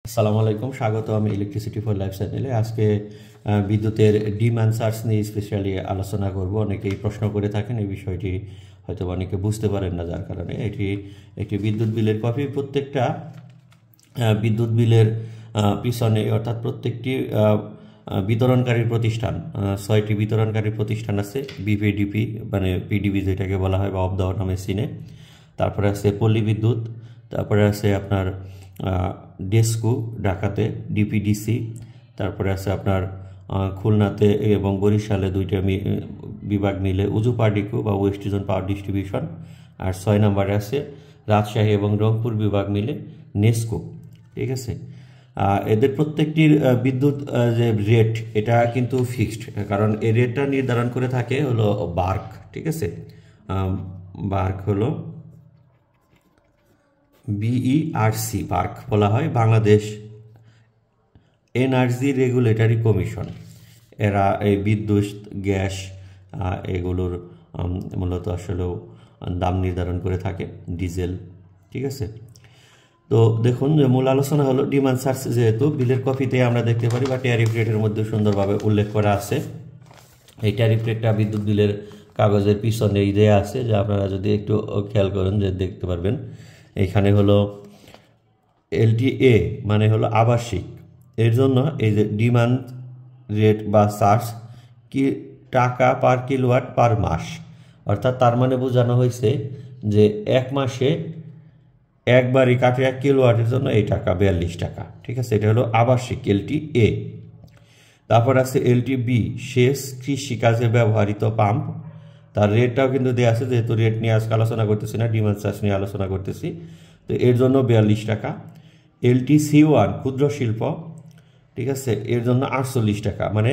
আসসালামু আলাইকুম, স্বাগত। আমি ইলেকট্রিসিটি ফর লাইফ চ্যানেলে আজকে বিদ্যুতের ডিমান্ড চার্জ নিয়ে স্পেশালি আলোচনা করব। অনেকেই প্রশ্ন করে থাকেন, এই বিষয়টি হয়তো অনেকে বুঝতে পারেন না, যার কারণে এটি একটি বিদ্যুৎ বিলের কপি। প্রত্যেকটা বিদ্যুৎ বিলের পিছনে, অর্থাৎ প্রত্যেকটি বিতরণকারী প্রতিষ্ঠান, 6টি বিতরণকারী প্রতিষ্ঠান আছে। বিপিডিপি মানে পিডিবি যেটাকে বলা হয়, বা অফ দ্য নামে চিনে। তারপরে আছে পল্লী বিদ্যুৎ, তারপরে আছে আপনার ডেস্কু ঢাকাতে, ডিপিডিসি, তারপরে আছে আপনার খুলনাতে এবং বরিশালে 2টা বিভাগ মিলে উজু পার্ডিকু বা ওয়েস্ট জোন পাওয়ার ডিস্ট্রিবিউশন। আর 6 নম্বরে আছে রাজশাহী এবং রংপুর বিভাগ মিলে নেস্কো। ঠিক আছে, এদের প্রত্যেকটির বিদ্যুৎ যে রেট, এটা কিন্তু ফিক্সড, কারণ এই রেটটা নির্ধারণ করে থাকে হলো বার্ক। ঠিক আছে, বার্ক হলো বিইআরসি, বার্ক বলা হয়, বাংলাদেশ এনার্জি রেগুলেটরি কমিশন। এরা এই বিদ্যুৎ, গ্যাস এগুলোর মূলত আসলেও দাম নির্ধারণ করে থাকে, ডিজেল। ঠিক আছে, তো দেখুন যে মূল আলোচনা হলো ডিমান্ড চার্জ। যেহেতু বিলের কপিতে আমরা দেখতে পারি বা ট্যারিফ রেটের মধ্যে সুন্দরভাবে উল্লেখ করা আছে। এই ট্যারিফ রেটটা বিদ্যুৎ বিলের কাগজের পিছনেই দেয়া আছে, যা আপনারা যদি একটু খেয়াল করেন যে দেখতে পারবেন। এখানে হলো এলটিএ মানে হলো আবাসিক, এর জন্য এই যে ডিমান্ড রেট বা চার্জ কি টাকা পার কিলোওয়াট পার মাস, অর্থাৎ তার মানে বোঝানো হয়েছে যে এক মাসে একবারই কাটে 1 কিলোওয়াটের জন্য এই টাকা 42 টাকা। ঠিক আছে, এটা হলো আবাসিক এলটিএ। তারপর আছে এলটিবি, সেচ কৃষিকাজে ব্যবহৃত পাম্প। তার রেটটাও কিন্তু দেওয়া আছে, যেহেতু রেট নিয়ে আজকে আলোচনা করতেছি না, ডিমান্ড চার্জ নিয়ে আলোচনা করতেছি, তো এর জন্য 42 টাকা। এলটিসি1 ক্ষুদ্র শিল্প, ঠিক আছে, এর জন্য 48 টাকা, মানে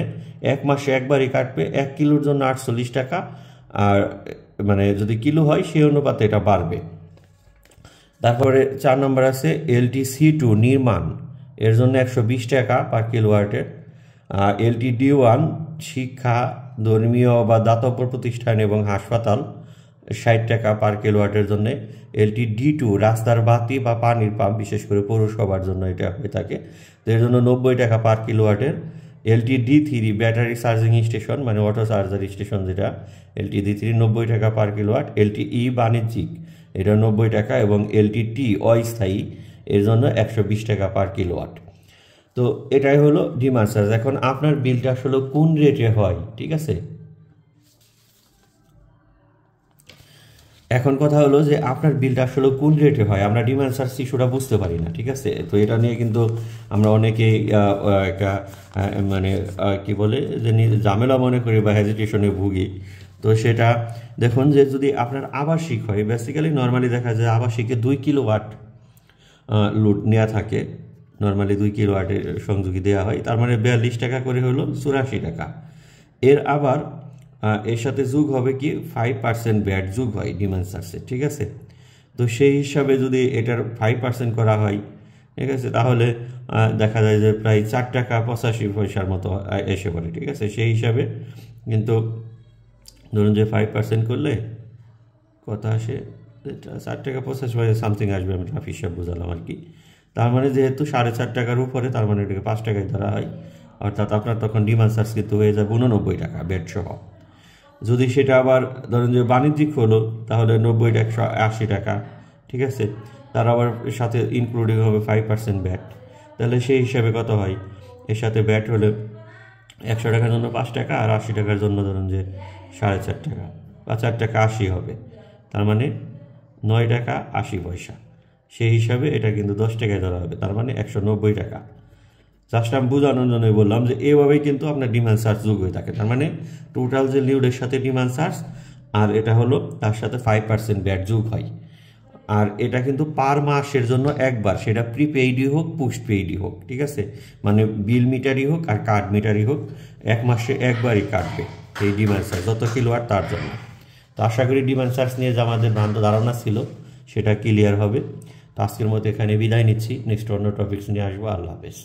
এক মাসে একবারই কাটবে 1 কিলোর জন্য 48 টাকা। আর মানে যদি কিলো হয় সেই অনুপাতে এটা বাড়বে। তারপরে 4 নম্বর আছে এলটিসি2 নির্মাণ, এর জন্য 120 টাকা পার কিলোওয়াটের। এলটিডি1 শিক্ষা, ধর্মীয় বা দাতব্য প্রতিষ্ঠান এবং হাসপাতাল, 60 টাকা পার কিলোওয়াটের জন্য। এলটিডি2 রাস্তার বাতি বা পানির পাম্প, বিশেষ করে পৌরসভার জন্য এটা হয়ে থাকে, তো এর জন্য 90 টাকা পার কিলোওয়াটের। এলটিডি3 ব্যাটারি চার্জিং স্টেশন মানে অটো চার্জার স্টেশন যেটা, এলটিডি3 90 টাকা পার কিলোওয়াট। এলটিই বাণিজ্যিক, এটা 90 টাকা, এবং এলটিটি অস্থায়ী, এর জন্য 120 টাকা পার কিলোওয়াট। তো এটাই হলো ডিমান্ড চার্জ। এখন আপনার বিলটা আসলে কোন রেটে হয়, ঠিক আছে, এখন কথা হলো যে আপনার বিলটা আসলে কোন রেটে হয়, আমরা ডিমান্ড চার্জ ইস্যুটা বুঝতে পারি না। ঠিক আছে, তো এটা নিয়ে কিন্তু আমরা অনেকেই একটা মানে কি বলে যে ঝামেলা মনে করি বা হেজিটেশনে ভুগি। তো সেটা দেখুন যে যদি আপনার আবাসিক হয়, বেসিক্যালি নর্মালি দেখা যায় আবাসিকে 2 কিলোওয়াট লোড নেওয়া থাকে, নর্মালি 2 কিলোওয়াটের সংযোগী দেওয়া হয়, তার মানে 42 টাকা করে হলো 84 টাকা। এর আবার এর সাথে যোগ হবে কি 5% ব্যাট যোগ হয় ডিমান্ড চার্জে। ঠিক আছে, তো সেই হিসাবে যদি এটার 5% করা হয়, ঠিক আছে, তাহলে দেখা যায় যে প্রায় 4 টাকা 85 পয়সার মতো এসে পড়ে। ঠিক আছে, সেই হিসাবে কিন্তু ধরুন যে 5% করলে কথা আসে 4 টাকা 85 পয়সা সামথিং আসবে, আমি রাফ হিসাব বুঝালাম আর কি। তার মানে যেহেতু 4.5 টাকার উপরে, তার মানে এটাকে 5 টাকায় ধরা হয়, অর্থাৎ আপনার তখন ডিমান্ড চার্জ কিন্তু হয়ে যাবে 89 টাকা ব্যাট সহ। যদি সেটা আবার ধরুন যে বাণিজ্যিক হলো, তাহলে 90 টাকা 180 টাকা। ঠিক আছে, তার আবার সাথে ইনক্লুডিং হবে 5% ব্যাট, তাহলে সেই হিসাবে কত হয়, এর সাথে ব্যাট হলে 100 টাকার জন্য 5 টাকা, আর 80 টাকার জন্য ধরুন যে 4.5 টাকা বা 4 টাকা 80 হবে, তার মানে 9 টাকা 80 পয়সা। সেই হিসাবে এটা কিন্তু 10 টাকায় ধরা হবে, তার মানে 190 টাকা। জাস্ট আমি বোঝানোর জন্যই বললাম যে এভাবেই কিন্তু আপনার ডিমান্ড চার্জ যোগ হয়ে থাকে। তার মানে টোটাল যে লিউডের সাথে ডিমান্ড চার্জ, আর এটা হলো তার সাথে 5% ব্যাট যোগ হয়। আর এটা কিন্তু পার মাসের জন্য একবার, সেটা প্রিপেইডই হোক পোস্ট পেইডই হোক। ঠিক আছে, মানে বিল মিটারই হোক আর কার্ড মিটারই হোক, এক মাসে একবারই কাটবে এই ডিমান্ড চার্জ, যত কিলোওয়াট তার জন্য। তো আশা করি ডিমান্ড চার্জ নিয়ে যে আমাদের ভ্রান্ত ধারণা ছিল সেটা ক্লিয়ার হবে। তো আজকের মতো এখানে বিদায় নিচ্ছি, নেক্সট অন্য টপিকস নিয়ে আসবো। আল্লাহ হাফেজ।